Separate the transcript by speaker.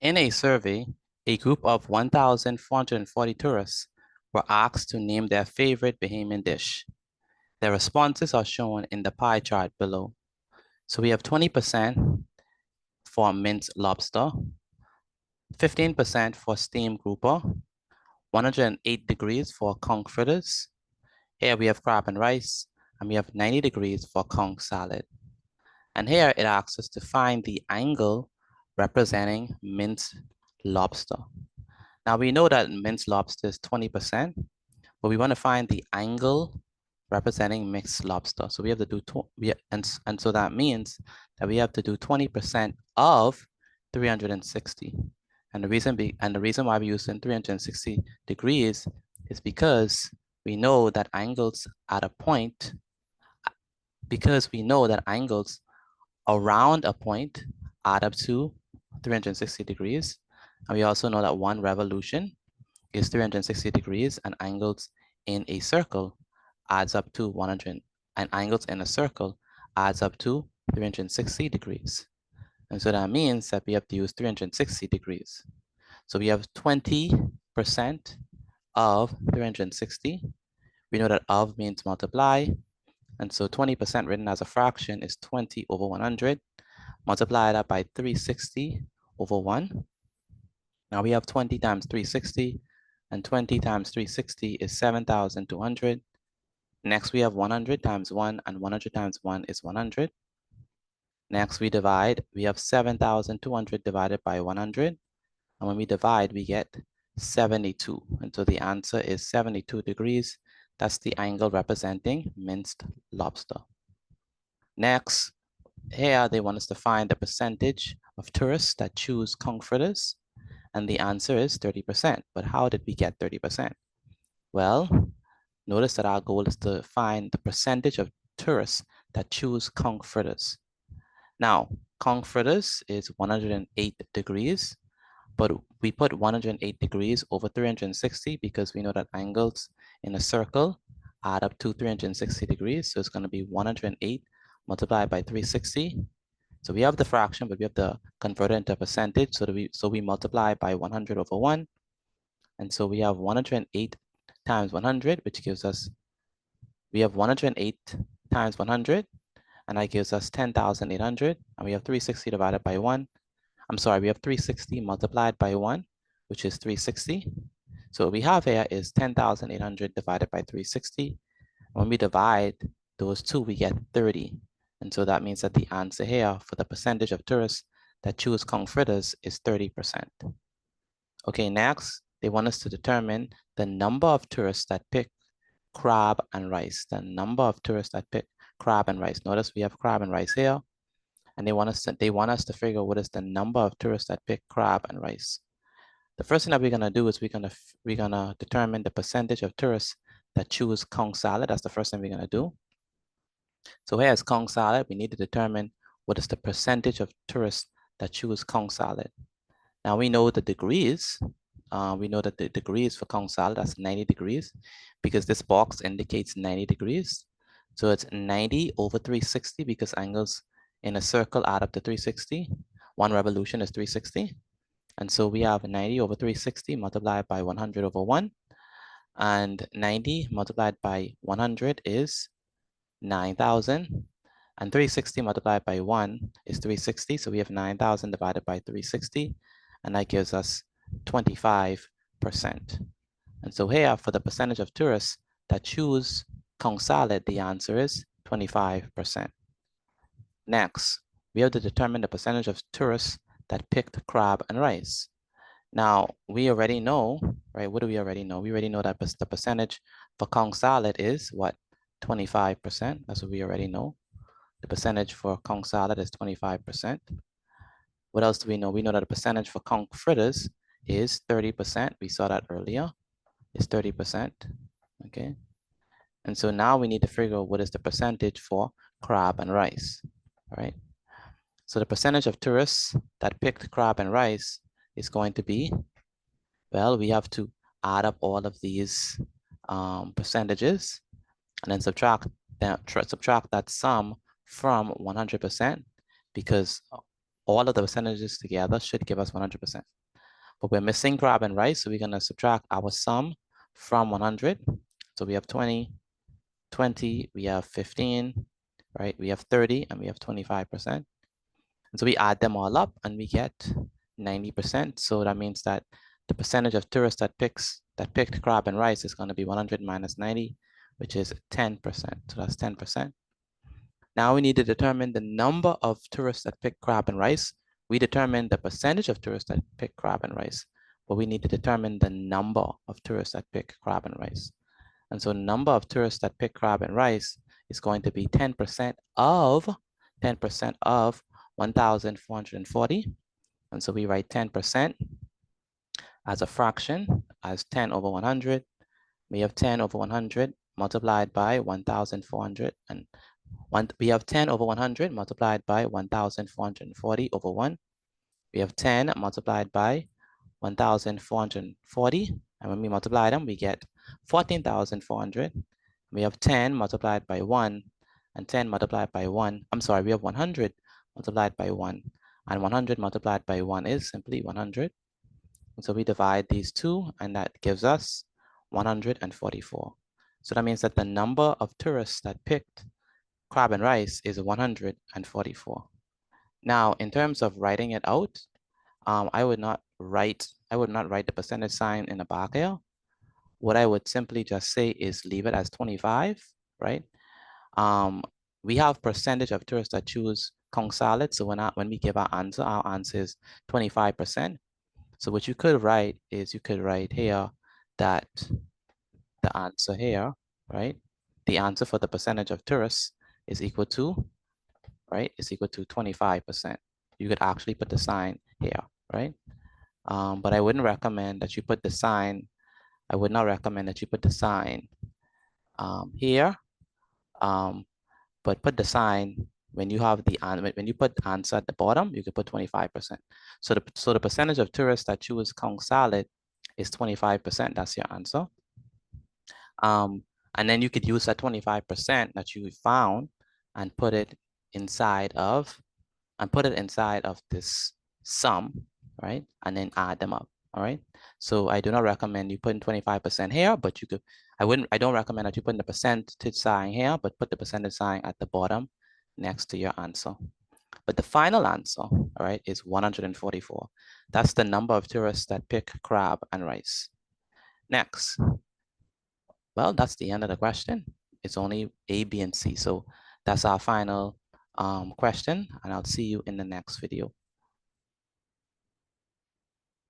Speaker 1: In a survey, a group of 1,440 tourists were asked to name their favorite Bahamian dish. Their responses are shown in the pie chart below. So we have 20% for minced lobster, 15% for steamed grouper, 108 degrees for conch fritters. Here we have crab and rice, and we have 90 degrees for conch salad. And here it asks us to find the angle representing minced lobster. Now we know that minced lobster is 20%, but we want to find the angle representing mixed lobster. So we have to do, and so that means that we have to do 20% of 360. And the reason why we're using 360 degrees is because we know that angles at a point, because we know that angles around a point add up to 360 degrees. And we also know that one revolution is 360 degrees, and angles in a circle adds up to 100, and angles in a circle adds up to 360 degrees. And so that means that we have to use 360 degrees. So we have 20% of 360. We know that of means multiply. And so 20% written as a fraction is 20 over 100. Multiply that by 360 over 1. Now we have 20 times 360, and 20 times 360 is 7,200. Next, we have 100 times 1, and 100 times 1 is 100. Next, we divide. We have 7,200 divided by 100. And when we divide, we get 72. And so the answer is 72 degrees. That's the angle representing minced lobster. Next, here they want us to find the percentage of tourists that choose conch fritters. And the answer is 30%. But how did we get 30%? Well, notice that our goal is to find the percentage of tourists that choose conch fritters. Now, conch fritters is 108 degrees, but we put 108 degrees over 360 because we know that angles in a circle add up to 360 degrees. So it's going to be 108 multiplied by 360. So we have the fraction, but we have to convert it into percentage. So we multiply by 100 over 1. And so we have 108 times 100, which gives us, we have 108 times 100, and that gives us 10,800. And we have 360 divided by 1. I'm sorry, we have 360 multiplied by 1, which is 360. So what we have here is 10,800 divided by 360. When we divide those two, we get 30. And so that means that the answer here for the percentage of tourists that choose conch fritters is 30%. Okay, next, they want us to determine the number of tourists that pick crab and rice. The number of tourists that pick crab and rice. Notice we have crab and rice here. And they want us to figure what is the number of tourists that pick crab and rice. The first thing that we're gonna do is we're gonna determine the percentage of tourists that choose conch salad. That's the first thing we're gonna do. So here's conch salad. We need to determine what is the percentage of tourists that choose conch salad. Now we know the degrees. We know that the degrees for conch salad, that's 90 degrees, because this box indicates 90 degrees. So it's 90 over 360 because angles in a circle add up to 360. One revolution is 360. And so we have 90 over 360 multiplied by 100 over 1. And 90 multiplied by 100 is 9,000. And 360 multiplied by 1 is 360. So we have 9,000 divided by 360. And that gives us 25%. And so here, for the percentage of tourists that choose conch salad, the answer is 25%. Next, we have to determine the percentage of tourists that picked crab and rice. Now, we already know, right? What do we already know? We already know that the percentage for conch salad is what? 25%. That's what we already know. The percentage for conch salad is 25%. What else do we know? We know that the percentage for conch fritters is 30%. We saw that earlier. It's 30%. Okay. And so now we need to figure out what is the percentage for crab and rice. All right. So the percentage of tourists that picked crab and rice is going to be, well, we have to add up all of these percentages and then subtract that sum from 100% because all of the percentages together should give us 100%. But we're missing crab and rice, so we're gonna subtract our sum from 100. So we have 20, 20, we have 15, right? We have 30, and we have 25%. And so we add them all up and we get 90%. So that means that the percentage of tourists that picked crab and rice is going to be 100 minus 90, which is 10%. So that's 10%. Now we need to determine the number of tourists that pick crab and rice. We determined the percentage of tourists that pick crab and rice, but we need to determine the number of tourists that pick crab and rice. And so the number of tourists that pick crab and rice is going to be 10% of 1,440. And so we write 10% as a fraction, as 10 over 100. We have 10 over 100 multiplied by 1,400. And we have 10 over 100 multiplied by 1,440 over 1. We have 10 multiplied by 1,440. And when we multiply them, we get 14,400. We have 10 multiplied by 1 and 10 multiplied by 1. I'm sorry, we have 100 multiplied by 1. And 100 multiplied by 1 is simply 100. And so we divide these two, and that gives us 144. So that means that the number of tourists that picked crab and rice is 144. Now, in terms of writing it out, I would not write the percentage sign in the back here. What I would simply just say is leave it as 25, right? We have percentage of tourists that choose Kong salad. So when we give our answer is 25%. So what you could write is you could write here that the answer here, right? The answer for the percentage of tourists is equal to, right? Is equal to 25%. You could actually put the sign here, right? But I wouldn't recommend that you put the sign. I would not recommend that you put the sign here. But put the sign when you have when you put the answer at the bottom, you could put 25%. So the percentage of tourists that choose Kong salad is 25%. That's your answer. And then you could use that 25% that you found and put it inside of this sum, right? And then add them up. All right. So I do not recommend you putting 25% here, but you could, I don't recommend that you put the percentage sign here, but put the percentage sign at the bottom next to your answer. But the final answer, all right, is 144. That's the number of tourists that pick crab and rice. Next. Well, that's the end of the question. It's only A, B, and C. So that's our final question, and I'll see you in the next video.